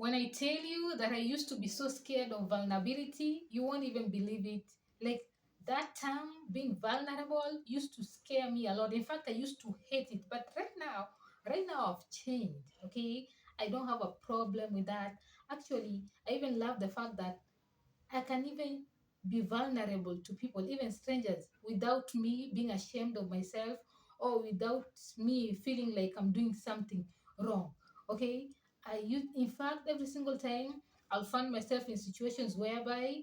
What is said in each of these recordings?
When I tell you that I used to be so scared of vulnerability, you won't even believe it. Like that term, being vulnerable, used to scare me a lot. In fact, I used to hate it. But right now I've changed. Okay. I don't have a problem with that. Actually, I even love the fact that I can even be vulnerable to people, even strangers, without me being ashamed of myself or without me feeling like I'm doing something wrong. Okay? In fact, every single time I'll find myself in situations whereby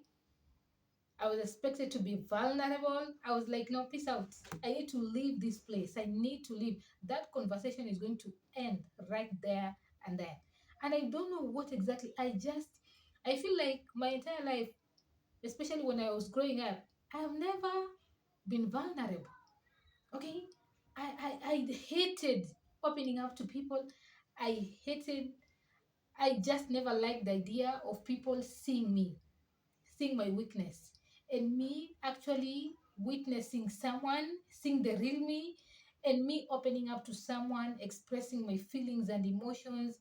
I was expected to be vulnerable. I was like, no, peace out. I need to leave this place. I need to leave. That conversation is going to end right there and then. And I don't know what exactly. I feel like my entire life, especially when I was growing up, I have never been vulnerable. Okay? I hated opening up to people. I hated, I just never liked the idea of people seeing my weakness. And me actually witnessing someone, seeing the real me, and me opening up to someone, expressing my feelings and emotions,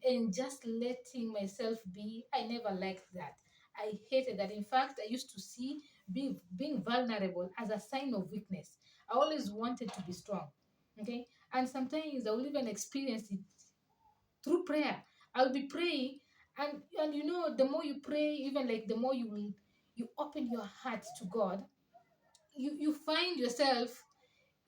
and just letting myself be. I never liked that. I hated that. In fact, I used to see being vulnerable as a sign of weakness. I always wanted to be strong. Okay. And sometimes I will even experience it through prayer. I'll be praying, and the more you pray, even like the more you open your heart to God, you find yourself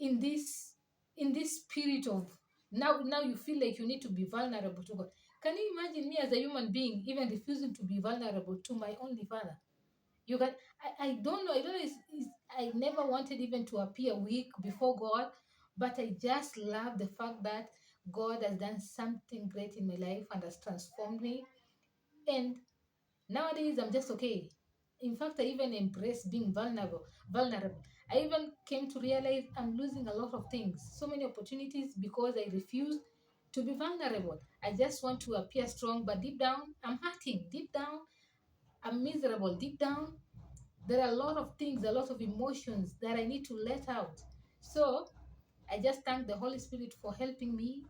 in this spirit of now you feel like you need to be vulnerable to God. Can you imagine me as a human being even refusing to be vulnerable to my only Father? You can I don't know. I don't know. I never wanted even to appear weak before God, but I just love the fact that God has done something great in my life and has transformed me. And nowadays I'm just okay. In fact, I even embrace being vulnerable. I even came to realize I'm losing a lot of things, so many opportunities because I refuse to be vulnerable. I just want to appear strong, but deep down I'm hurting. Deep down I'm miserable. Deep down there are a lot of things, a lot of emotions that I need to let out. So I just thank the Holy Spirit for helping me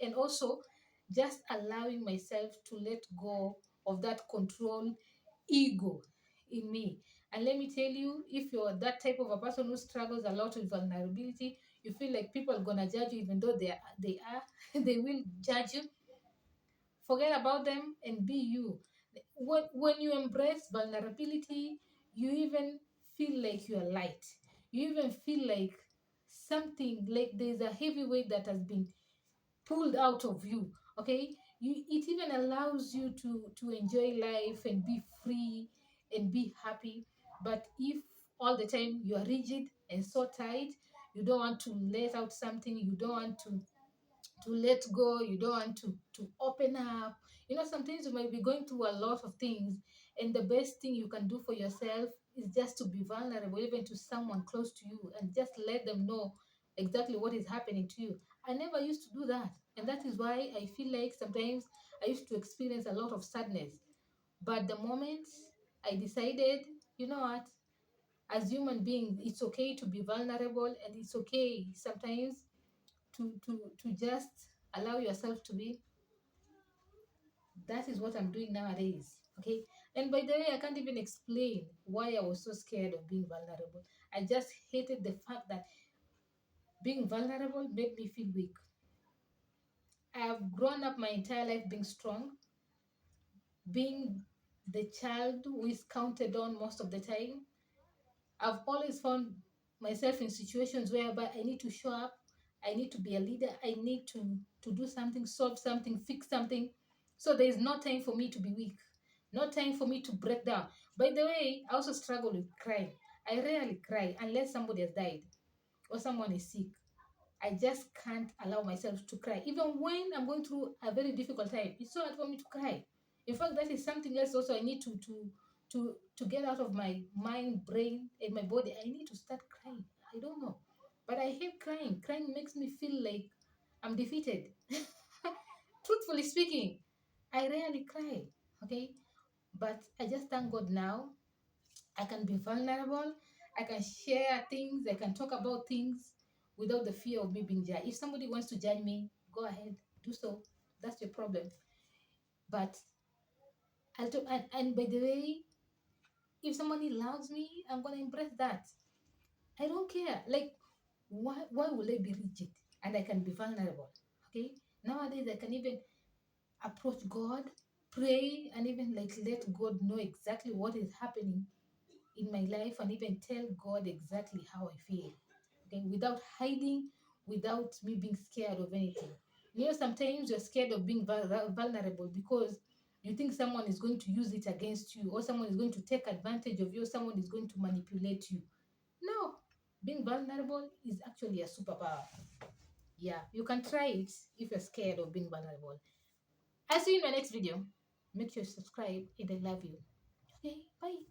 and also just allowing myself to let go of that control ego in me. And let me tell you, if you're that type of a person who struggles a lot with vulnerability, you feel like people are gonna judge you, even though they are, they will judge you. Forget about them and be you. When you embrace vulnerability, you even feel like you are light. You even feel like something, like there's a heavy weight that has been pulled out of you. Okay, it even allows you to enjoy life and be free and be happy. But if all the time you are rigid and so tight, you don't want to let out something, you don't want to let go, you don't want to open up. Sometimes you might be going through a lot of things, and the best thing you can do for yourself is just to be vulnerable, even to someone close to you, and just let them know exactly what is happening to you. I never used to do that, and that is why I feel like sometimes I used to experience a lot of sadness. But the moment I decided, you know what, as human beings, it's okay to be vulnerable, and it's okay sometimes to just allow yourself to be. That is what I'm doing nowadays. Okay. And by the way, I can't even explain why I was so scared of being vulnerable. I just hated the fact that being vulnerable made me feel weak. I have grown up my entire life being strong, being the child who is counted on most of the time. I've always found myself in situations whereby I need to show up, I need to be a leader, I need to do something, solve something, fix something. So there is no time for me to be weak, no time for me to break down. By the way, I also struggle with crying. I rarely cry unless somebody has died or someone is sick. I just can't allow myself to cry. Even when I'm going through a very difficult time, it's so hard for me to cry. In fact, that is something else also I need to get out of my mind, brain, and my body. I need to start crying. I don't know. But I hate crying. Crying makes me feel like I'm defeated. Truthfully speaking, I rarely cry. Okay? But I just thank God now. I can be vulnerable. I can share things. I can talk about things without the fear of me being judged. If somebody wants to judge me, go ahead, do so. That's your problem. But And by the way, if somebody loves me, I'm gonna embrace that. I don't care. Like, why will I be rigid and I can be vulnerable? Okay. Nowadays I can even approach God, pray, and even like let God know exactly what is happening in my life, and even tell God exactly how I feel. Okay, without hiding, without me being scared of anything. You know, sometimes you're scared of being vulnerable because you think someone is going to use it against you, or someone is going to take advantage of you, or someone is going to manipulate you. No, being vulnerable is actually a superpower. Yeah, you can try it if you're scared of being vulnerable. I'll see you in my next video. Make sure you subscribe, and I love you. Okay, bye.